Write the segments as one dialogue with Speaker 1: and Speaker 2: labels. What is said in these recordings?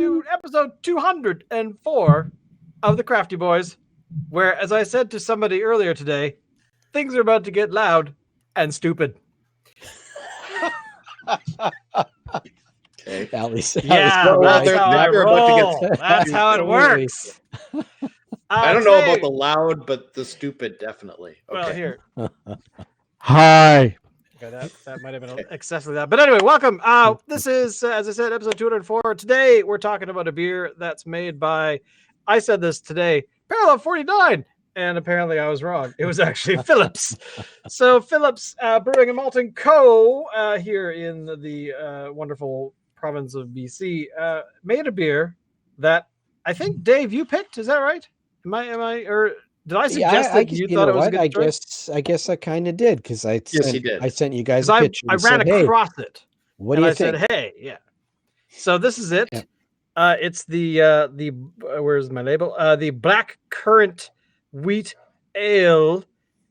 Speaker 1: to episode 204 of the Crafty Boys, where, as I said to somebody earlier today, things are about to get loud and stupid.
Speaker 2: Okay.
Speaker 3: At least,
Speaker 1: Yeah, that's how I roll. That's how it works.
Speaker 2: I don't know about the loud, but the stupid definitely. Okay.
Speaker 1: Well, here.
Speaker 3: Hi.
Speaker 1: Okay, that might have been excessively loud. But anyway, welcome. This is, as I said, episode 204. Today, we're talking about a beer that's made by, I said this today, Parallel 49. And apparently I was wrong. It was actually Phillips. So Phillips Brewing and Malting Co. Here in the wonderful province of BC made a beer that I think, Dave, you picked. Is that right? Am I, or did I suggest that you thought it was a good choice?
Speaker 3: I guess I kind of did because I sent you guys a picture.
Speaker 1: I ran across it.
Speaker 3: What do you think?
Speaker 1: I said, hey, yeah. So this is it. Yeah. It's the where's my label? The Black Currant Wheat Ale,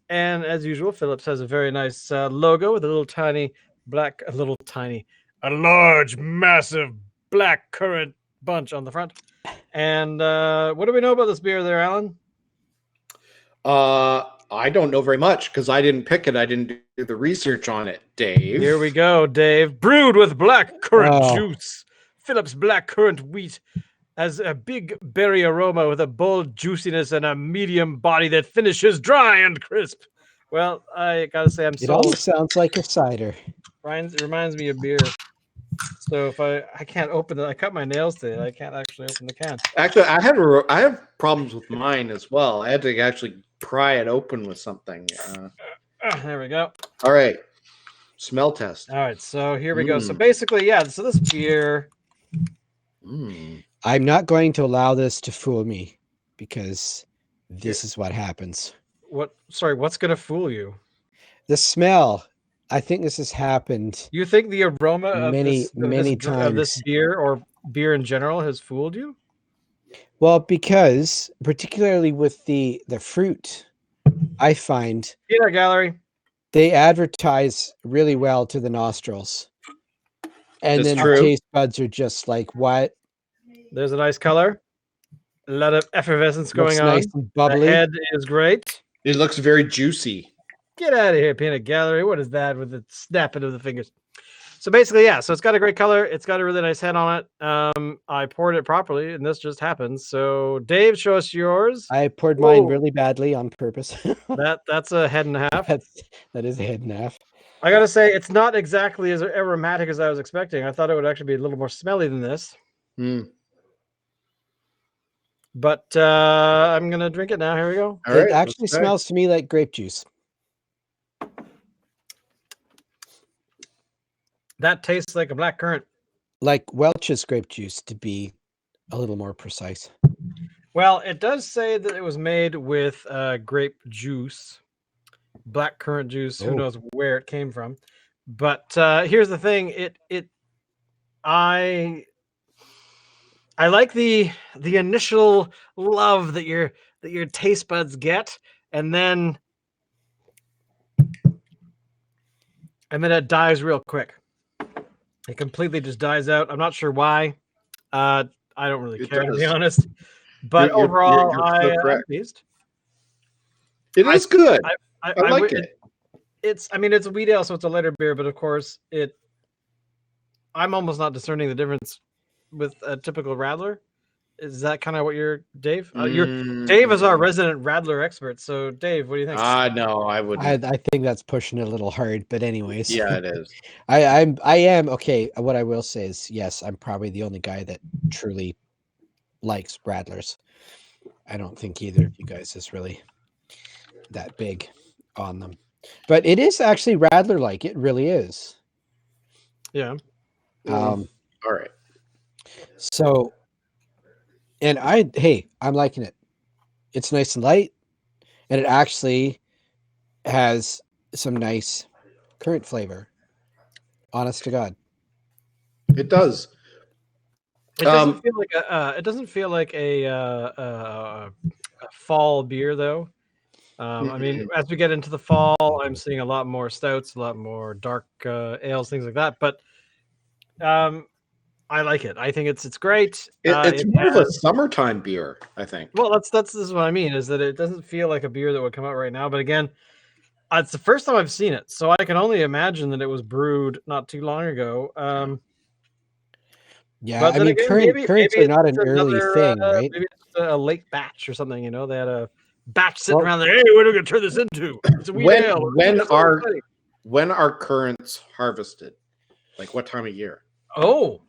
Speaker 1: and as usual, Phillips has a very nice logo with a large, massive black currant bunch on the front. And what do we know about this beer, there, Alan?
Speaker 2: I don't know very much because I didn't pick it. I didn't do the research on it, Dave.
Speaker 1: Here we go, Dave. Brewed with black currant juice. Phillips Black Currant Wheat has a big berry aroma with a bold juiciness and a medium body that finishes dry and crisp. Well, I gotta say, I'm sold.
Speaker 3: It almost sounds like a cider.
Speaker 1: It reminds me of beer. So if I can't open it, I cut my nails today. I can't actually open the can.
Speaker 2: Actually, I have problems with mine as well. I had to actually pry it open with something.
Speaker 1: There we go.
Speaker 2: All right, smell test.
Speaker 1: All right, so here we go. So basically, yeah. So this beer.
Speaker 3: I'm not going to allow this to fool me because this is what happens.
Speaker 1: What? Sorry, what's going to fool you?
Speaker 3: The smell. I think this has happened.
Speaker 1: You think the aroma of
Speaker 3: many times
Speaker 1: of this beer or beer in general has fooled you?
Speaker 3: Well, because particularly with the fruit, I find
Speaker 1: Peanut Gallery,
Speaker 3: they advertise really well to the nostrils. And then the taste buds are just like, what?
Speaker 1: There's a nice color. A lot of effervescence going on.
Speaker 3: Nice and bubbly.
Speaker 1: The head is great.
Speaker 2: It looks very juicy.
Speaker 1: Get out of here, Peanut Gallery. What is that with the snapping of the fingers? So basically, yeah. So it's got a great color. It's got a really nice head on it. I poured it properly, and this just happens. So Dave, show us yours.
Speaker 3: I poured mine really badly on purpose.
Speaker 1: That's a head and a half.
Speaker 3: That is a head and a half.
Speaker 1: I gotta say, it's not exactly as aromatic as I was expecting. I thought it would actually be a little more smelly than this. But I'm gonna drink it now. Here we go.
Speaker 3: It actually smells to me like grape juice.
Speaker 1: That tastes like a black currant.
Speaker 3: Like Welch's grape juice, to be a little more precise.
Speaker 1: Well, it does say that it was made with grape juice. Black currant juice. Who knows where it came from? But here's the thing. I like the initial love that your taste buds get, and then it dies real quick. It completely just dies out. I'm not sure why. I don't really care, to be honest. But overall, I'm pleased.
Speaker 2: It is good.
Speaker 1: I
Speaker 2: like it.
Speaker 1: It's a wheat ale, so it's a lighter beer, but of course I'm almost not discerning the difference with a typical radler. Is that kind of what you're, Dave? Dave is our resident radler expert. So Dave, what do you think?
Speaker 2: No, I wouldn't.
Speaker 3: I think that's pushing it a little hard, but anyways.
Speaker 2: Yeah, it is.
Speaker 3: I am okay. What I will say is, yes, I'm probably the only guy that truly likes radlers. I don't think either of you guys is really that big on them, but it is actually radler like. It really is.
Speaker 1: Yeah.
Speaker 2: All right.
Speaker 3: So, and I'm liking it. It's nice and light, and it actually has some nice currant flavor. Honest to God,
Speaker 2: it does.
Speaker 1: It doesn't feel like a fall beer though. I mean, as we get into the fall, I'm seeing a lot more stouts, a lot more dark ales, things like that. But I like it. I think it's great.
Speaker 2: It's more of a summertime beer, I think.
Speaker 1: Well, this is what I mean, is that it doesn't feel like a beer that would come out right now. But again, it's the first time I've seen it, so I can only imagine that it was brewed not too long ago.
Speaker 3: Yeah,
Speaker 1: But
Speaker 3: I
Speaker 1: then
Speaker 3: mean,
Speaker 1: again,
Speaker 3: currants
Speaker 1: maybe
Speaker 3: are not
Speaker 1: it's
Speaker 3: an early thing, right?
Speaker 1: Maybe it's a late batch or something. You know, they had a batch sitting
Speaker 3: Well-
Speaker 1: around there. Hey, what are we gonna turn this into? It's a wheat ale.
Speaker 2: When are currants harvested? Like what time of year?
Speaker 1: Oh,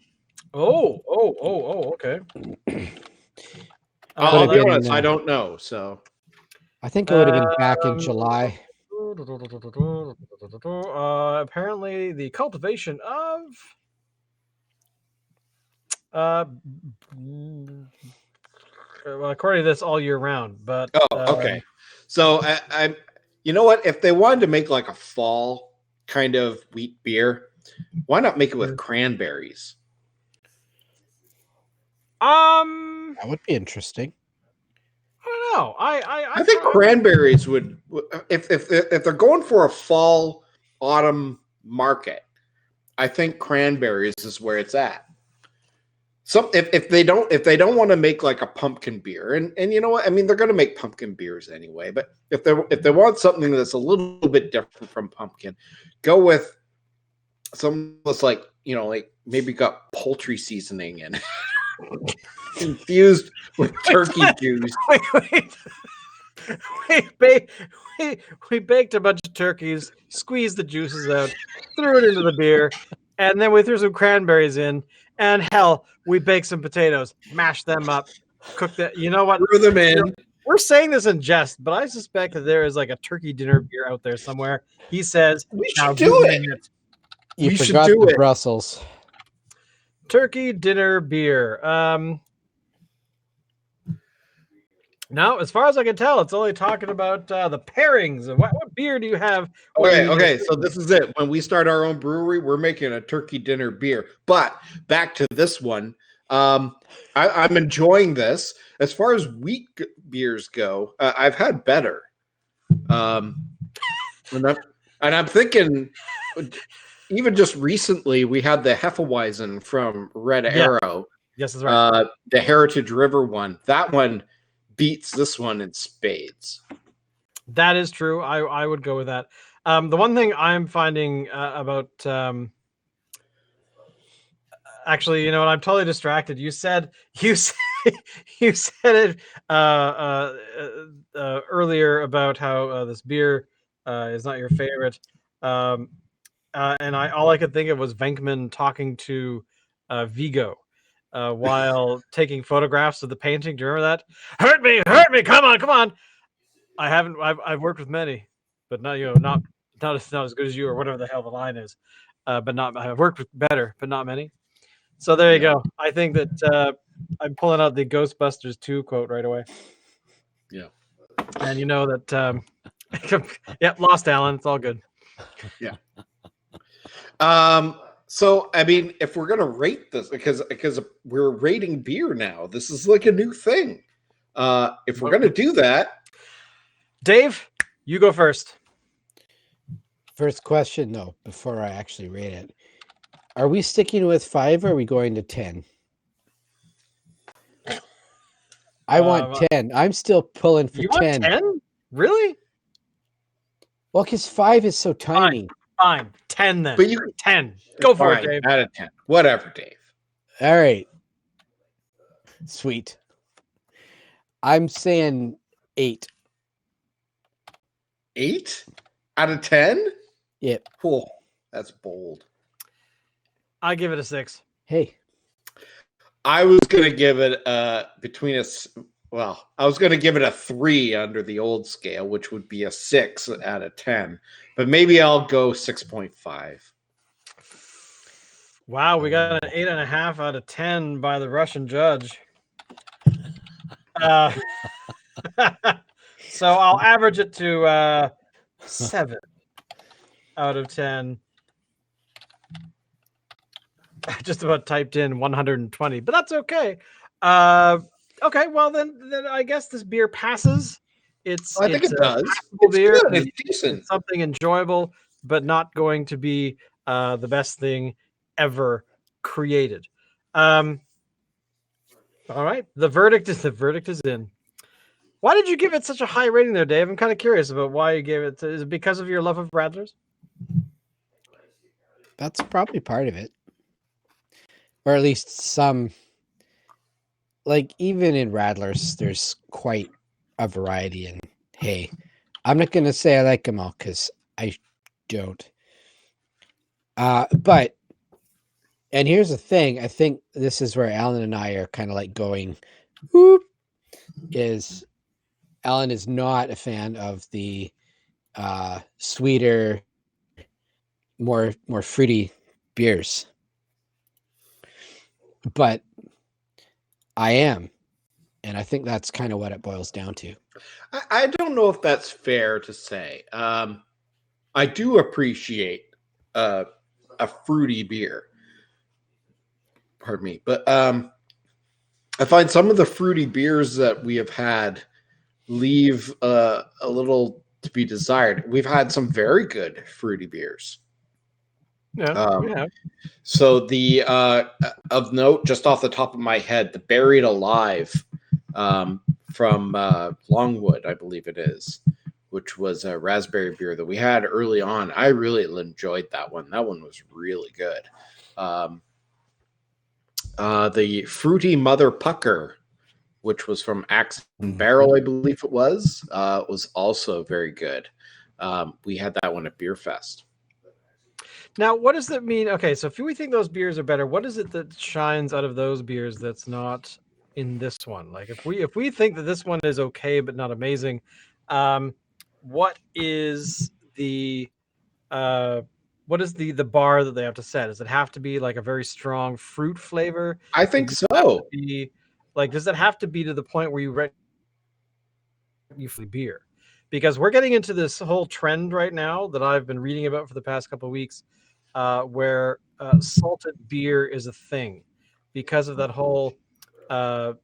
Speaker 1: okay.
Speaker 2: I'll be
Speaker 3: been,
Speaker 2: honest, I don't know. So
Speaker 3: I think it would have been back in July.
Speaker 1: Apparently, the cultivation of well, according to this, all year round. But
Speaker 2: okay. So I you know what? If they wanted to make like a fall kind of wheat beer, why not make it with cranberries?
Speaker 3: That would be interesting.
Speaker 1: I don't know.
Speaker 2: I think cranberries would, if they're going for a fall autumn market, I think cranberries is where it's at. So if they don't want to make like a pumpkin beer, and you know what, I mean, they're going to make pumpkin beers anyway. But if they want something that's a little bit different from pumpkin, go with something that's like, you know, like maybe got poultry seasoning and infused with turkey juice.
Speaker 1: We baked a bunch of turkeys, squeezed the juices out, threw it into the beer, and then we threw some cranberries in. And hell, we baked some potatoes, mashed them up, cooked that. You know what?
Speaker 2: Threw them in.
Speaker 1: We're saying this in jest, but I suspect that there is like a turkey dinner beer out there somewhere. He says,
Speaker 2: we should do it.
Speaker 3: You forgot the Brussels.
Speaker 1: Turkey dinner beer. No, as far as I can tell, it's only talking about the pairings. What beer do you have?
Speaker 2: Okay. So this is it. When we start our own brewery, we're making a turkey dinner beer. But back to this one, I'm enjoying this. As far as wheat beers go, I've had better. And I'm thinking, even just recently, we had the Hefeweizen from Red Arrow.
Speaker 1: Yes, that's right.
Speaker 2: The Heritage River one. That one beats this one in spades.
Speaker 1: That is true. I would go with that. The one thing I'm finding about actually, you know what? I'm totally distracted. You said it earlier about how this beer is not your favorite, and all I could think of was Venkman talking to Vigo. While taking photographs of the painting. Do you remember that? Hurt me, come on. I've worked with many, but not not as good as you, or whatever the hell the line is. But not I've worked with better, but not many. So there you go. I think that I'm pulling out the Ghostbusters 2 quote right away.
Speaker 2: Yeah.
Speaker 1: And you know that yep, lost Alan, it's all good.
Speaker 2: Yeah. So, I mean, if we're gonna rate this, because we're rating beer now, this is like a new thing. If we're gonna do that,
Speaker 1: Dave, you go first.
Speaker 3: First question, no, before I actually rate it, are we sticking with 5 or are we going to 10? I want 10. I'm still pulling for 10.
Speaker 1: 10? Really?
Speaker 3: Well, because 5 is so tiny.
Speaker 1: Fine. 10 then.
Speaker 2: but you
Speaker 1: 10. Go for it, Dave.
Speaker 2: Out of 10. Whatever, Dave.
Speaker 3: All right. Sweet. I'm saying 8.
Speaker 2: 8 out of 10?
Speaker 3: Yep.
Speaker 2: Cool. That's bold.
Speaker 1: I give it a 6.
Speaker 3: Hey.
Speaker 2: I was gonna give it I was gonna give it a 3 under the old scale, which would be a 6 out of 10. But maybe I'll go 6.5.
Speaker 1: Wow, we got an 8.5 out of 10 by the Russian judge. So I'll average it to 7 out of 10. I just about typed in 120, but that's okay. Okay, well then I guess this beer passes.
Speaker 2: I think it does.
Speaker 1: It's beer.
Speaker 2: Good. It's decent.
Speaker 1: It's something enjoyable, but not going to be the best thing ever created. All right, the verdict is in. Why did you give it such a high rating there, Dave? I'm kind of curious about why you gave it. Is it because of your love of Radlers?
Speaker 3: That's probably part of it. Or at least some. Like, even in Radlers, there's quite a variety. And hey, I'm not going to say I like them all because I don't. But, and here's the thing. I think this is where Alan and I are kind of like going, whoop, is Alan is not a fan of the sweeter, more fruity beers. But I am. And I think that's kind of what it boils down to.
Speaker 2: I don't know if that's fair to say. I do appreciate a fruity beer. Pardon me, but I find some of the fruity beers that we have had leave a little to be desired. We've had some very good fruity beers.
Speaker 1: Yeah, yeah.
Speaker 2: So the of note, just off the top of my head, the Buried Alive from Longwood, I believe it is, which was a raspberry beer that we had early on. I really enjoyed that one. That one was really good. The Fruity Mother Pucker, which was from Axe and Barrel, I believe it was also very good. We had that one at Beer Fest.
Speaker 1: Now, what does that mean? Okay, so if we think those beers are better, what is it that shines out of those beers that's not in this one? Like, if we think that this one is okay but not amazing, what is the bar that they have to set? Does it have to be like a very strong fruit flavor?
Speaker 2: I think
Speaker 1: Does it have
Speaker 2: so.
Speaker 1: to be, like, does it have to be to the point where you beer? Because we're getting into this whole trend right now that I've been reading about for the past couple of weeks, where salted beer is a thing because of that whole, the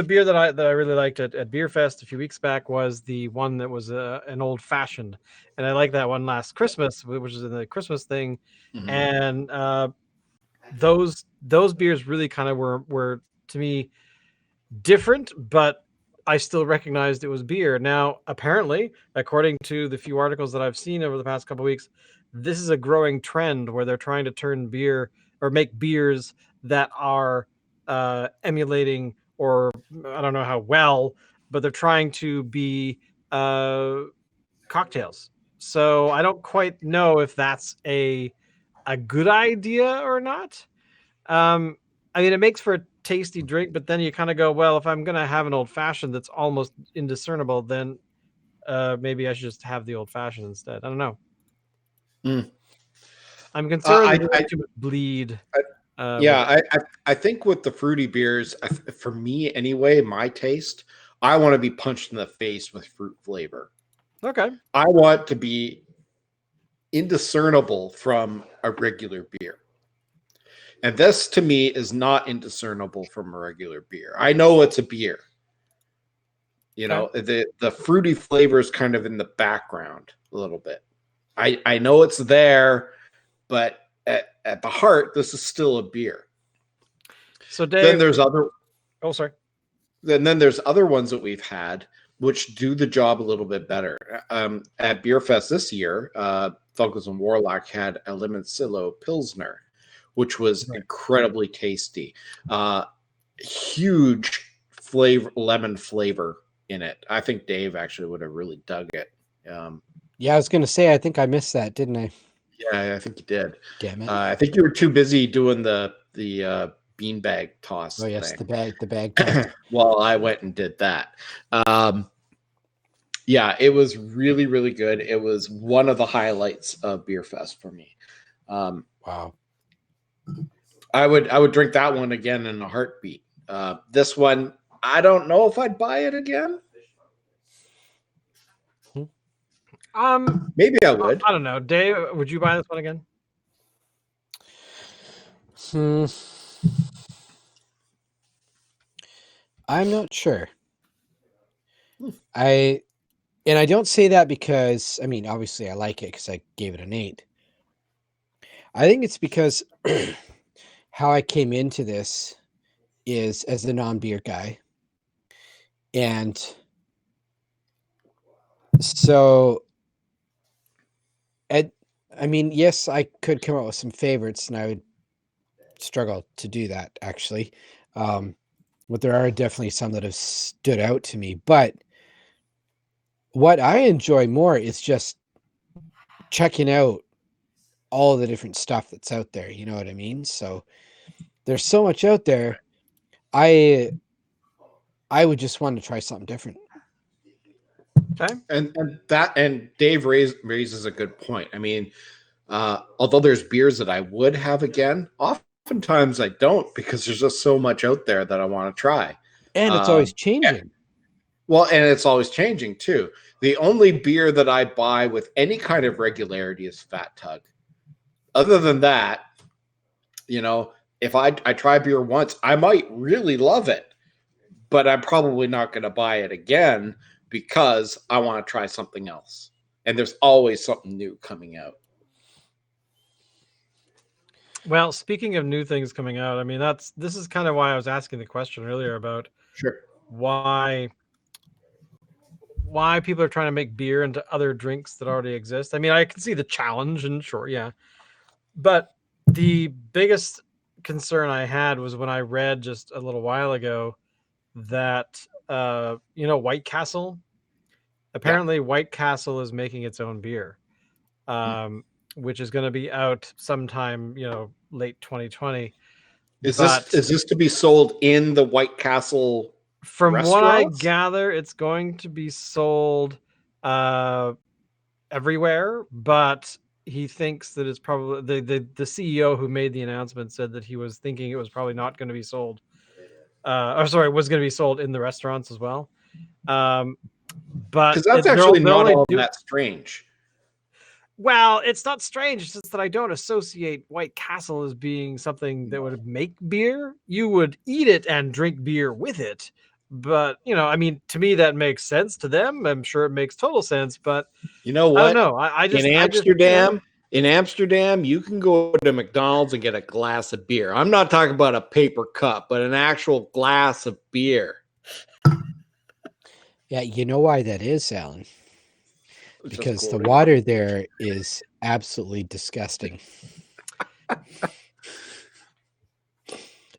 Speaker 1: beer that I really liked at Beer Fest a few weeks back was the one that was an old fashioned, and I liked that one last Christmas, which is in the Christmas thing, and those beers really kind of were to me different, but I still recognized it was beer. Now, apparently, according to the few articles that I've seen over the past couple of weeks, this is a growing trend where they're trying to turn beer or make beers that are emulating, or I don't know how well, but they're trying to be cocktails. So I don't quite know if that's a good idea or not. I mean, it makes for a tasty drink, but then you kind of go, well, if I'm going to have an old fashioned that's almost indiscernible, then maybe I should just have the old fashioned instead. I don't know. I'm concerned that there's too much bleed.
Speaker 2: I think with the fruity beers, for me anyway, my taste, I want to be punched in the face with fruit flavor.
Speaker 1: Okay.
Speaker 2: I want to be indiscernible from a regular beer. And this, to me, is not indiscernible from a regular beer. I know it's a beer. You know, the fruity flavor is kind of in the background a little bit. I know it's there, but at the heart, this is still a beer.
Speaker 1: So, Dave,
Speaker 2: then there's other.
Speaker 1: Oh, sorry.
Speaker 2: Then there's other ones that we've had which do the job a little bit better. At Beer Fest this year, Falcons and Warlock had a Limoncello Pilsner, which was incredibly tasty. Huge lemon flavor in it. I think Dave actually would have really dug it.
Speaker 3: Yeah, I was going to say, I think I missed that, didn't I?
Speaker 2: Yeah, I think you did.
Speaker 3: Damn it.
Speaker 2: I think you were too busy doing the beanbag toss.
Speaker 3: Oh yes,
Speaker 2: thing.
Speaker 3: the bag toss.
Speaker 2: Well, I went and did that. Yeah, it was really, really good. It was one of the highlights of Beer Fest for me.
Speaker 3: Wow.
Speaker 2: I would drink that one again in a heartbeat. This one, I don't know if I'd buy it again. Maybe I would.
Speaker 1: I don't know. Dave, would you buy this one again?
Speaker 3: I'm not sure. I don't say that because, I mean, obviously I like it because I gave it an 8. I think it's because how I came into this is as a non-beer guy. And so, I mean, yes, I could come up with some favorites, and I would struggle to do that, actually. But there are definitely some that have stood out to me. But what I enjoy more is just checking out all the different stuff that's out there. You know what I mean? So there's so much out there. I would just want to try something different.
Speaker 1: Okay.
Speaker 2: And Dave raises a good point. I mean, although there's beers that I would have again, oftentimes I don't, because there's just so much out there that I want to try.
Speaker 3: And it's always changing.
Speaker 2: Well, and it's always changing too. The only beer that I buy with any kind of regularity is Fat Tug. Other than that, if I try beer once, I might really love it, but I'm probably not going to buy it again because I want to try something else. And there's always something new coming out.
Speaker 1: Well, speaking of new things coming out, I mean, this is kind of why I was asking the question earlier about why people are trying to make beer into other drinks that already exist. I mean, I can see the challenge, and sure, yeah. But the biggest concern I had was when I read just a little while ago that White Castle, apparently White Castle is making its own beer, which is going to be out sometime, late 2020.
Speaker 2: Is this to be sold in the White Castle?
Speaker 1: From what I gather, it's going to be sold everywhere, but he thinks that it's probably the CEO who made the announcement said that he was thinking it was probably not going to be sold. Was going to be sold in the restaurants as well. But
Speaker 2: because that's actually not all that strange.
Speaker 1: Well, it's not strange. It's just that I don't associate White Castle as being something that would make beer. You would eat it and drink beer with it. But, I mean, to me, that makes sense. To them, I'm sure it makes total sense. But
Speaker 2: you know what?
Speaker 1: I don't know. I just
Speaker 2: in Amsterdam, you can go to McDonald's and get a glass of beer. I'm not talking about a paper cup, but an actual glass of beer.
Speaker 3: Yeah, you know why that is, Alan? Because the water there is absolutely disgusting.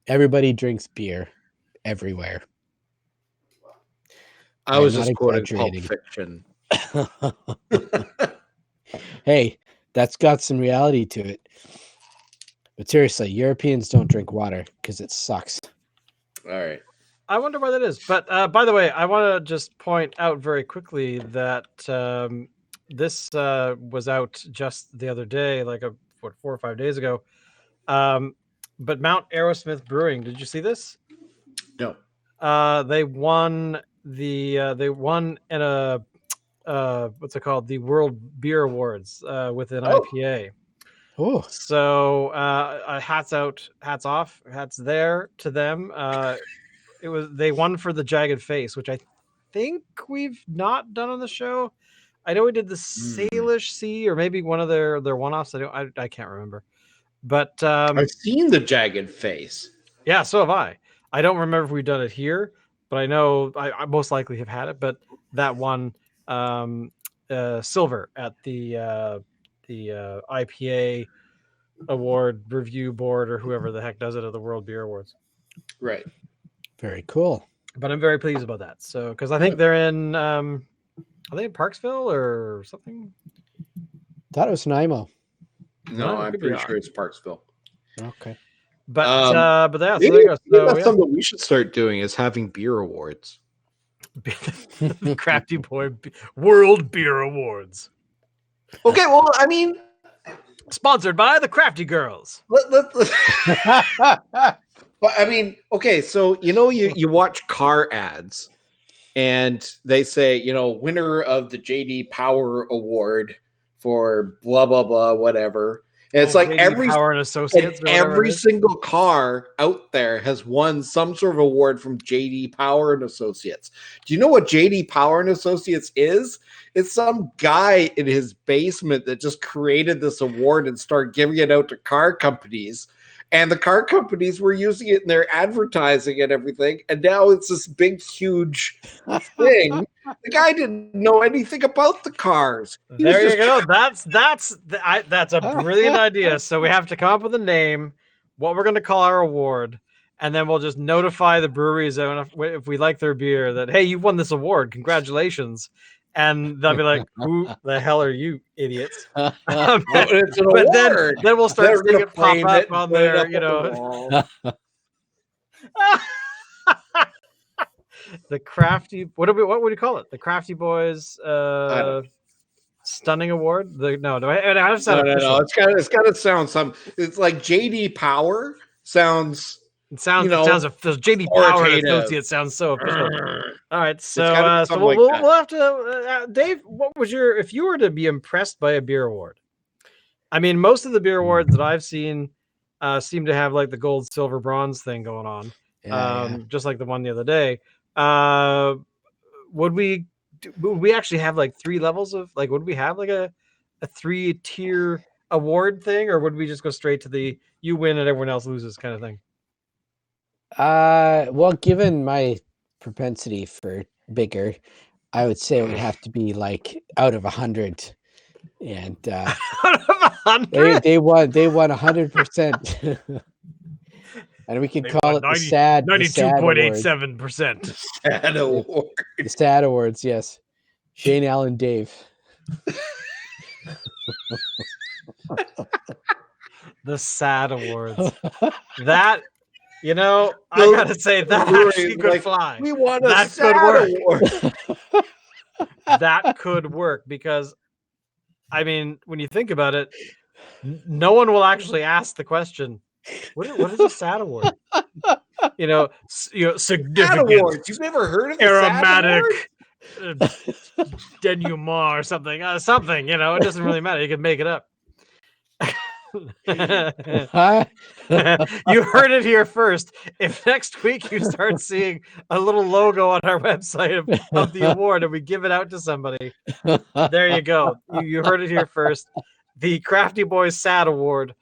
Speaker 3: Everybody drinks beer everywhere.
Speaker 2: I was just quoting Pulp Fiction.
Speaker 3: Hey, that's got some reality to it. But seriously, Europeans don't drink water because it sucks.
Speaker 2: All right.
Speaker 1: I wonder why that is. But by the way, I want to just point out very quickly that this was out just the other day, like 4 or 5 days ago. But Mount Aerosmith Brewing, did you see this?
Speaker 2: No.
Speaker 1: They won in a what's it called? The World Beer Awards with an IPA.
Speaker 3: Oh.
Speaker 1: So hats off, hats there to them. They won for the Jagged Face, which I think we've not done on the show. I know we did the Salish Sea, or maybe one of their one-offs. I can't remember. But
Speaker 2: I've seen the Jagged Face.
Speaker 1: Yeah, so have I. I don't remember if we've done it here, but I know I most likely have had it. But that won silver at the IPA award review board, or whoever the heck does it at the World Beer Awards.
Speaker 2: Right.
Speaker 3: Very cool.
Speaker 1: But I'm very pleased about that. So, because I think they're in, are they in Parksville or something?
Speaker 3: Thought it was Nanaimo.
Speaker 2: No, I'm pretty sure it's Parksville.
Speaker 3: Okay.
Speaker 1: But yeah, so
Speaker 2: maybe,
Speaker 1: there you go. So,
Speaker 2: that's something we should start doing, is having beer awards.
Speaker 1: Crafty Boy World Beer Awards.
Speaker 2: Okay, well, I mean,
Speaker 1: sponsored by the Crafty Girls.
Speaker 2: But I mean, okay, so you watch car ads, and they say, winner of the JD Power Award for blah blah blah whatever. And it's like
Speaker 1: JD Power and Associates,
Speaker 2: and every single car out there has won some sort of award from JD Power and Associates. Do you know what JD Power and Associates is? It's some guy in his basement that just created this award and started giving it out to car companies. and the car companies were using it in their advertising and everything, and now it's this big, huge thing. The guy didn't know anything about the cars.
Speaker 1: There you go. That's a brilliant idea. So we have to come up with a name, what we're going to call our award, and then we'll just notify the breweries if we like their beer that, hey, you won this award, congratulations. And they'll be like, who the hell are you idiots?
Speaker 2: It's an
Speaker 1: But
Speaker 2: award.
Speaker 1: then we'll start seeing it pop
Speaker 2: frame
Speaker 1: up
Speaker 2: it,
Speaker 1: on
Speaker 2: put it
Speaker 1: their,
Speaker 2: up
Speaker 1: you
Speaker 2: on the
Speaker 1: know.
Speaker 2: wall.
Speaker 1: The Crafty, what would you call it? The Crafty Boys Stunning Award? No,
Speaker 2: No. It's got to sound some. It's like JD Power sounds.
Speaker 1: It sounds the JD Power associate sounds so official. All right, so we'll have to Dave, what was if you were to be impressed by a beer award? I mean, most of the beer awards that I've seen seem to have like the gold, silver, bronze thing going on. Just like the one the other day. Would we actually have like 3 levels of would we have like a 3-tier award thing, or would we just go straight to the you win and everyone else loses kind of thing?
Speaker 3: Well, given my propensity for bigger, I would say it would have to be like out of 100, and
Speaker 1: out of 100,
Speaker 3: they won 100%, and we could call it
Speaker 1: 92.87%.
Speaker 2: Sad award.
Speaker 3: The sad awards, yes. Shane, Allen, Dave.
Speaker 1: The sad awards. That. I gotta say that actually could fly.
Speaker 2: We want a sad award.
Speaker 1: That could work because, I mean, when you think about it, no one will actually ask the question, "What is a sad award?" Significant
Speaker 2: awards. You've never heard of
Speaker 1: aromatic denouement or something. Something. It doesn't really matter. You can make it up. You heard it here first. If next week you start seeing a little logo on our website of the award and we give it out to somebody, there you go. You heard it here first. The Crafty Boys Sad Award,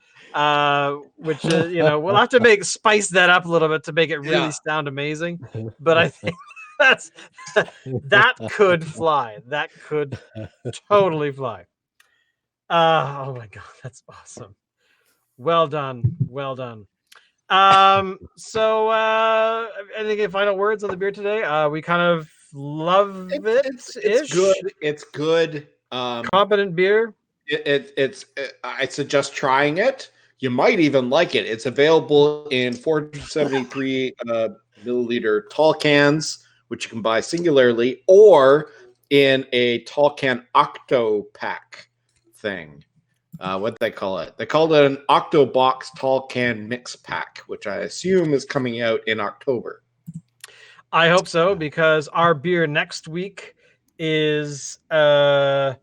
Speaker 1: which we'll have to spice that up a little bit to make it really sound amazing. But I think that could fly. That could totally fly. Oh my god, that's awesome. Well done. So any final words on the beer today? We kind of love it.
Speaker 2: It's good. It's good.
Speaker 1: Competent beer.
Speaker 2: I suggest trying it. You might even like it. It's available in 473 milliliter tall cans, which you can buy singularly, or in a tall can octo pack thing. What they call it? They called it an Octo Box Tall Can Mix Pack, which I assume is coming out in October.
Speaker 1: I hope so, because our beer next week is an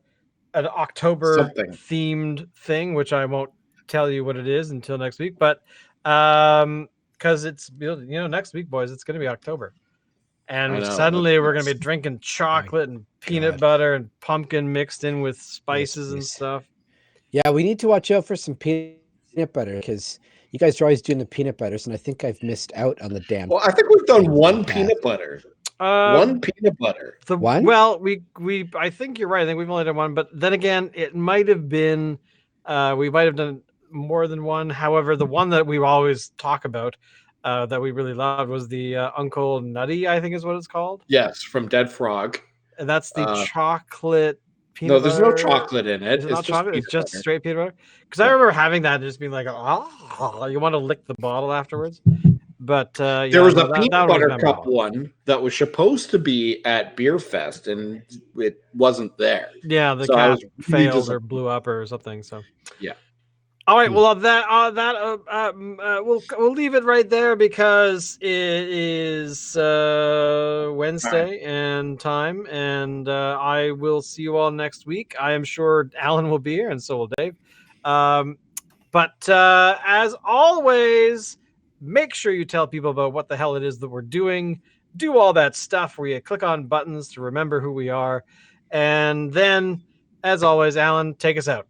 Speaker 1: October themed thing, which I won't tell you what it is until next week. But because it's next week, boys, it's going to be October, and suddenly we're going to be drinking chocolate and peanut butter and pumpkin mixed in with spices and stuff.
Speaker 3: Yeah, we need to watch out for some peanut butter because you guys are always doing the peanut butters, and I think I've missed out on the damn.
Speaker 2: Well, I think we've done one peanut butter. One peanut butter.
Speaker 3: One?
Speaker 1: Well, we I think you're right. I think we've only done one, but then again, it might have been we might have done more than one. However, the one that we always talk about that we really loved was the Uncle Nutty, I think is what it's called.
Speaker 2: Yes, from Dead Frog.
Speaker 1: And that's the chocolate peanut
Speaker 2: No, there's
Speaker 1: butter.
Speaker 2: no chocolate in it.
Speaker 1: It's just straight peanut butter. Because I remember having that and just being like, oh, you want to lick the bottle afterwards. But
Speaker 2: there was a peanut butter cup one that was supposed to be at Beer Fest, and it wasn't there.
Speaker 1: Yeah, the cap failed or blew up or something. So
Speaker 2: yeah.
Speaker 1: All right. Well, we'll leave it right there because it is Wednesday and time, and I will see you all next week. I am sure Alan will be here, and so will Dave. But as always, make sure you tell people about what the hell it is that we're doing. Do all that stuff where you click on buttons to remember who we are. And then, as always, Alan, take us out.